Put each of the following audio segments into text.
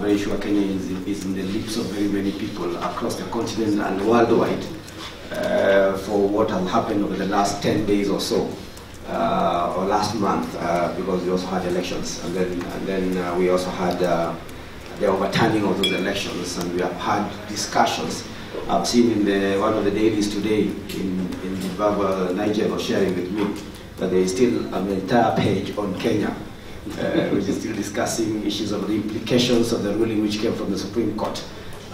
I'm very sure Kenya is in the lips of very many people across the continent and worldwide for what has happened over the last 10 days or so, or last month, because we also had elections, and then we also had the overturning of those elections, and we have had discussions. I've seen in one of the dailies today in Zimbabwe, Nigeria was sharing with me that there is still an entire page on Kenya, which is still discussing issues of the implications of the ruling which came from the Supreme Court,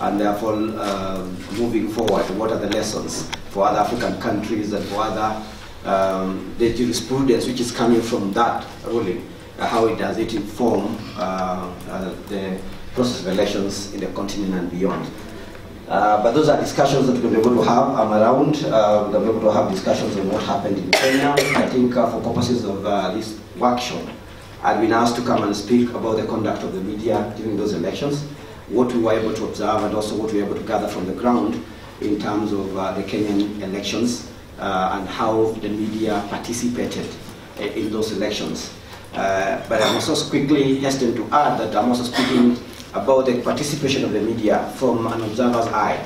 and therefore moving forward, what are the lessons for other African countries and for other the jurisprudence which is coming from that ruling, how does it inform the process of elections in the continent and beyond. But those are discussions that we'll be able to have. I'm around. We'll be able to have discussions on what happened in Kenya. I think for purposes of this workshop, I've been asked to come and speak about the conduct of the media during those elections, what we were able to observe, and also what we were able to gather from the ground in terms of the Kenyan elections and how the media participated in those elections. But I must also quickly hasten to add that I'm also speaking about the participation of the media from an observer's eye.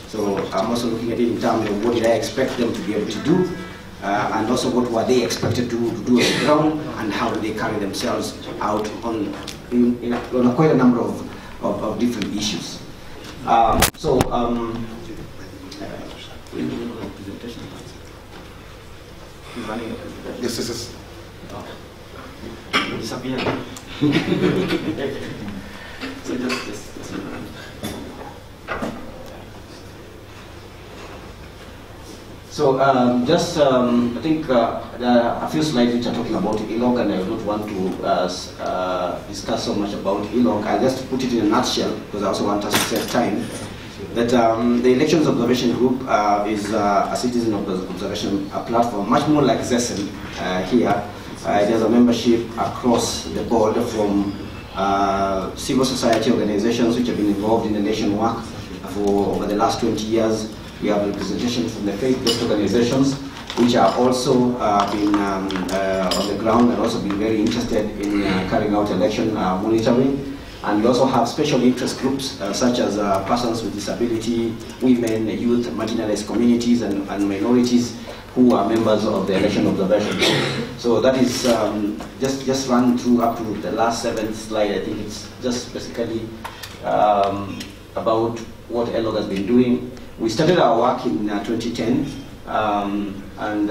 So I'm also looking at it in terms of what did I expect them to be able to do, and also what were they expected to do on the ground, and how do they carry themselves out on quite a number of different issues. Yes. Disappeared. So just I think there are a few slides which are talking about ELOG, and I don't want to discuss so much about ELOG. I'll just put it in a nutshell, because I also want us to save time. That the Elections Observation Group is a citizen observation platform, much more like ZESEN here. There's a membership across the board from civil society organizations which have been involved in election work for over the last 20 years. We have representation from the faith-based organizations which are also been on the ground and also been very interested in carrying out election monitoring. And we also have special interest groups such as persons with disability, women, youth, marginalized communities and minorities who are members of the election observation. So that is just run through up to the last 7th slide. I think it's just basically about what ELOG has been doing. We started our work in 2010, and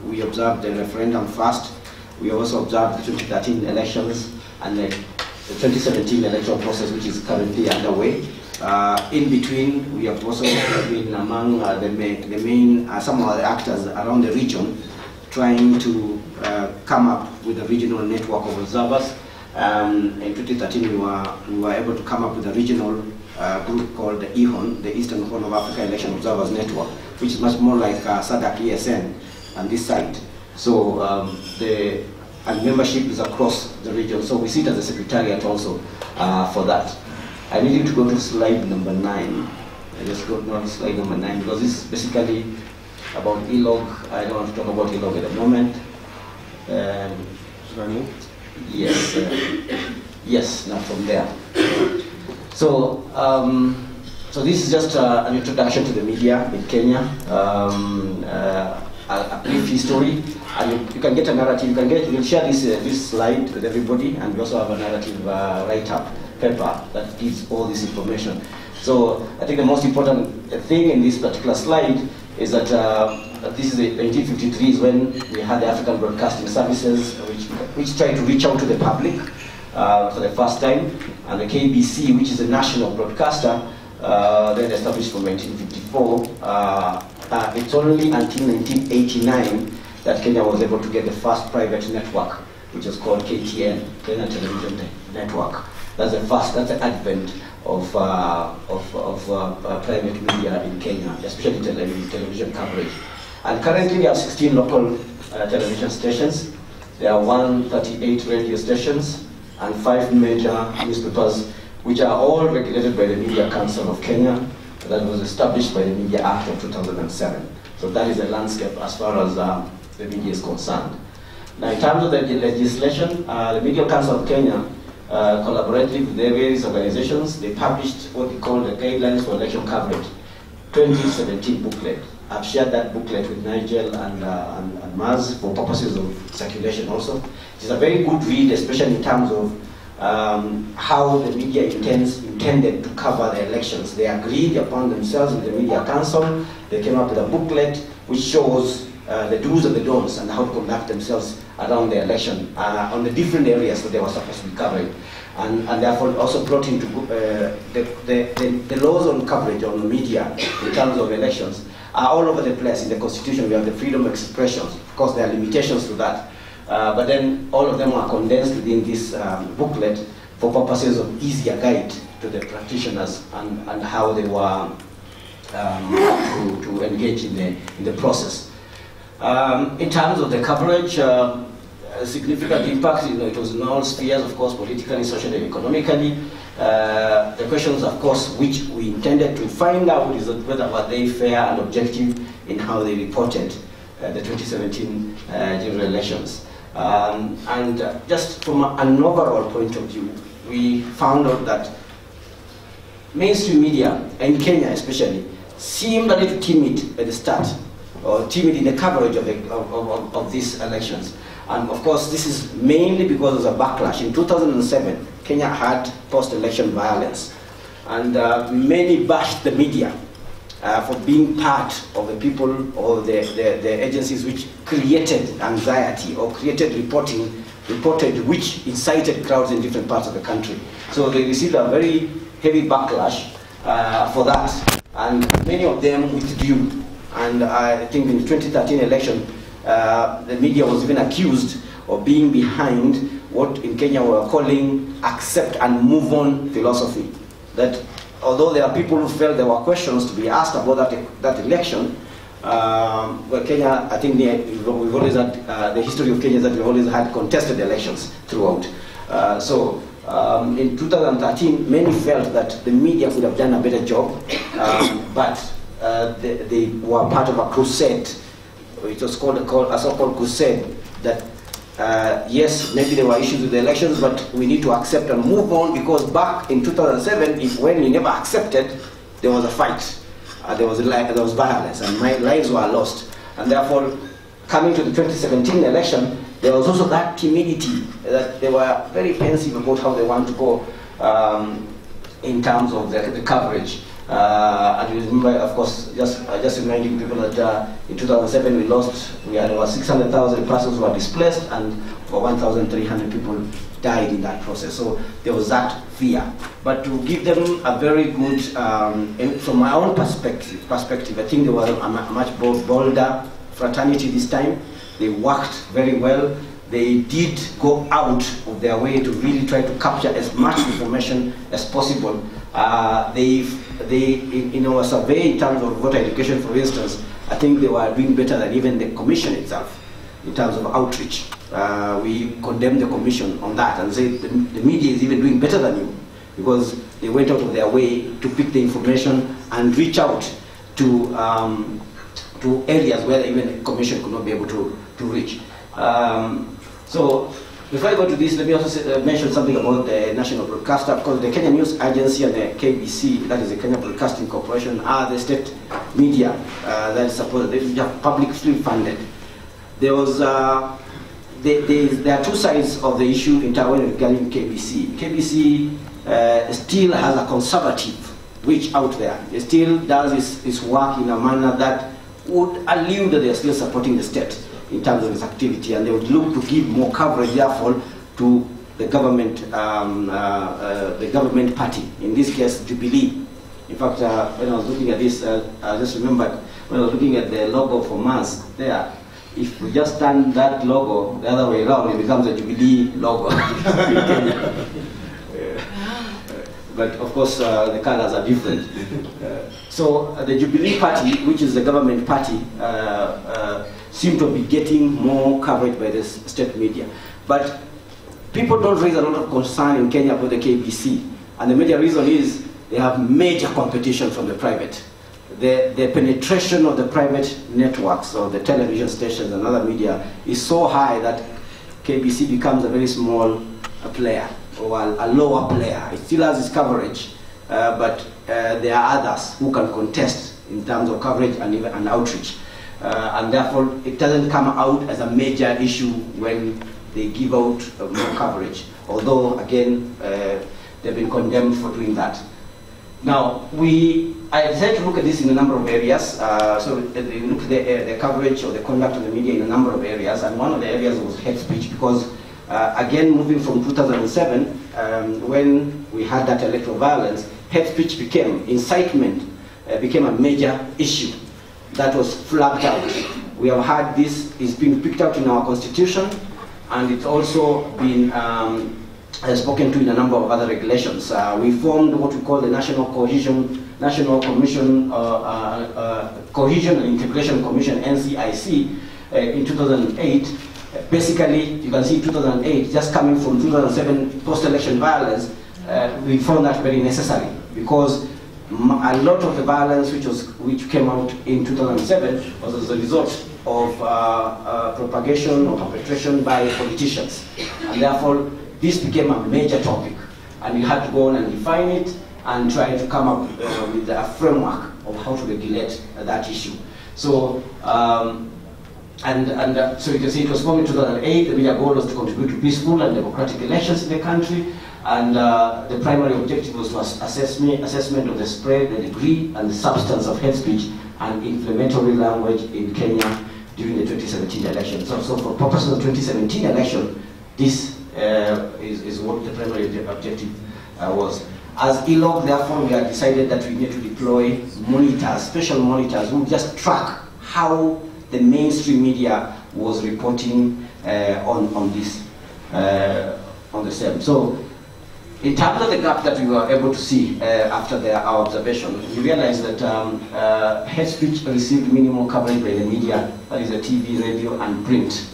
we observed the referendum first. We also observed the 2013 elections and the 2017 electoral process, which is currently underway. In between, we have also been among the main some of the actors around the region, trying to come up with a regional network of observers. In 2013, we were able to come up with a regional group called the EHON, the Eastern Horn of Africa Election Observers Network, which is much more like SADC ESN on this side. So and membership is across the region. So we sit as a secretariat also for that. I need you to go to slide number 9. I just go to slide number 9 because this is basically about ELOG. I don't want to talk about ELOG at the moment. Should I move? Yes. Yes, now from there. So, so this is just an introduction to the media in Kenya. A brief history, and you can get a narrative. We'll share this slide with everybody, and we also have a narrative write-up paper that gives all this information. So I think the most important thing in this particular slide is that this is 1953 is when we had the African Broadcasting Services, which tried to reach out to the public for the first time, and the KBC, which is a national broadcaster, then established from 1954. It's only until 1989 that Kenya was able to get the first private network, which is called KTN, Kenya Television Network. That's the advent of private media in Kenya, especially television coverage. And currently we have 16 local television stations. There are 138 radio stations and 5 major newspapers, which are all regulated by the Media Council of Kenya. That was established by the Media Act of 2007. So that is the landscape as far as the media is concerned. Now in terms of the legislation, the Media Council of Kenya collaboratively with their various organizations. They published what we call the Guidelines for Election Coverage 2017 booklet. I've shared that booklet with Nigel and Maz for purposes of circulation also. It's a very good read, especially in terms of how the media intended to cover the elections. They agreed upon themselves with the Media Council. They came up with a booklet which shows the do's and the don'ts and how to conduct themselves around the election on the different areas that they were supposed to be covering. And therefore also brought into the laws on coverage on media in terms of elections are all over the place. In the Constitution we have the freedom of expression. Of course there are limitations to that. But then all of them are condensed within this booklet for purposes of easier guide to the practitioners and how they were to engage in the process. In terms of the coverage, a significant impact, it was in all spheres, of course, politically, socially, and economically. The questions, of course, which we intended to find out is whether were they fair and objective in how they reported the 2017 general elections. And just from an overall point of view, we found out that mainstream media, in Kenya especially, seemed a little timid at the start, or timid in the coverage of these elections. And of course, this is mainly because of the backlash. In 2007, Kenya had post-election violence, and many bashed the media for being part of the people or the agencies which created anxiety or created reported which incited crowds in different parts of the country. So they received a very heavy backlash for that, and many of them withdrew. And I think in the 2013 election, the media was even accused of being behind what in Kenya we're calling accept and move on philosophy. That although there are people who felt there were questions to be asked about that election, well, Kenya, I think we've always had, the history of Kenya is that we've always had contested elections throughout. In 2013, many felt that the media could have done a better job, but they were part of a crusade. It was called a so-called crusade that yes, maybe there were issues with the elections, but we need to accept and move on, because back in 2007, when we never accepted, there was a fight, there was violence, and lives were lost. And therefore, coming to the 2017 election, there was also that timidity, that they were very pensive about how they want to go in terms of the coverage. And you remember, of course, just reminding people that in 2007 we had over 600,000 persons who were displaced, and over 1,300 people died in that process. So there was that fear. But to give them a very good, from my own perspective, I think they were a much bolder fraternity this time. They worked very well. They did go out of their way to really try to capture as much information as possible. In our survey in terms of voter education, for instance, I think they were doing better than even the commission itself in terms of outreach. We condemn the commission on that and say the media is even doing better than you, because they went out of their way to pick the information and reach out to areas where even the commission could not be able to reach. So before I go to this, let me also mention something about the national broadcaster, because the Kenya News Agency and the KBC, that is the Kenya Broadcasting Corporation, are the state media that is supposed to be publicly funded. There are two sides of the issue in Taiwan regarding KBC. KBC still has a conservative reach out there. It still does its work in a manner that would allude that they are still supporting the state in terms of its activity, and they would look to give more coverage, therefore, to the government party, in this case, Jubilee. In fact, when I was looking at this, I just remembered when I was looking at the logo for Mars there. If we just turn that logo the other way around, it becomes a Jubilee logo in Kenya. But of course, the colors are different. So the Jubilee Party, which is the government party, seem to be getting more coverage by the state media. But people don't raise a lot of concern in Kenya about the KBC. And the major reason is they have major competition from the private. The penetration of the private networks or the television stations and other media is so high that KBC becomes a very small player or a lower player. It still has its coverage, but there are others who can contest in terms of coverage and even and outreach. And therefore, it doesn't come out as a major issue when they give out more coverage. Although, again, they've been condemned for doing that. Now, I decided to look at this in a number of areas. So we looked at the coverage or the conduct of the media in a number of areas, and one of the areas was hate speech, because again, moving from 2007, when we had that electoral violence, hate speech became, incitement became a major issue that was flagged out. We have had this, it's been picked out in our constitution, and it's also been spoken to in a number of other regulations. We formed what we call the National Cohesion and Integration Commission, NCIC, in 2008. Basically, you can see 2008, just coming from 2007 post-election violence, we found that very necessary, because a lot of the violence which came out in 2007 was as a result of propagation or perpetration by politicians. And therefore, this became a major topic, and we had to go on and define it and try to come up with a framework of how to regulate that issue. So, so you can see it was formed in 2008. The major goal was to contribute to peaceful and democratic elections in the country, and the primary objective was assessment of the spread, the degree, and the substance of hate speech and inflammatory language in Kenya during the 2017 election. So for purposes of the 2017 election, this is what the primary objective was. As ELOG, therefore, we have decided that we need to deploy monitors, special monitors, who just track how the mainstream media was reporting on this, on the same. So, in terms of the gap that we were able to see after our observation, we realized that hate speech received minimal coverage by the media, that is the TV, radio, and print.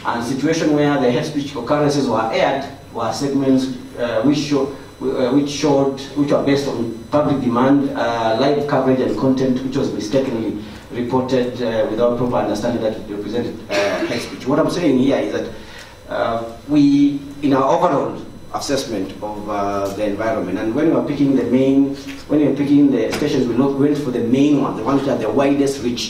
And situation where the hate speech occurrences were aired were segments which were based on public demand, live coverage and content which was mistakenly reported without proper understanding that it represented hate speech. What I'm saying here is that in our overall assessment of the environment, and when we were picking the stations, we went for the main ones, the ones that have the widest reach.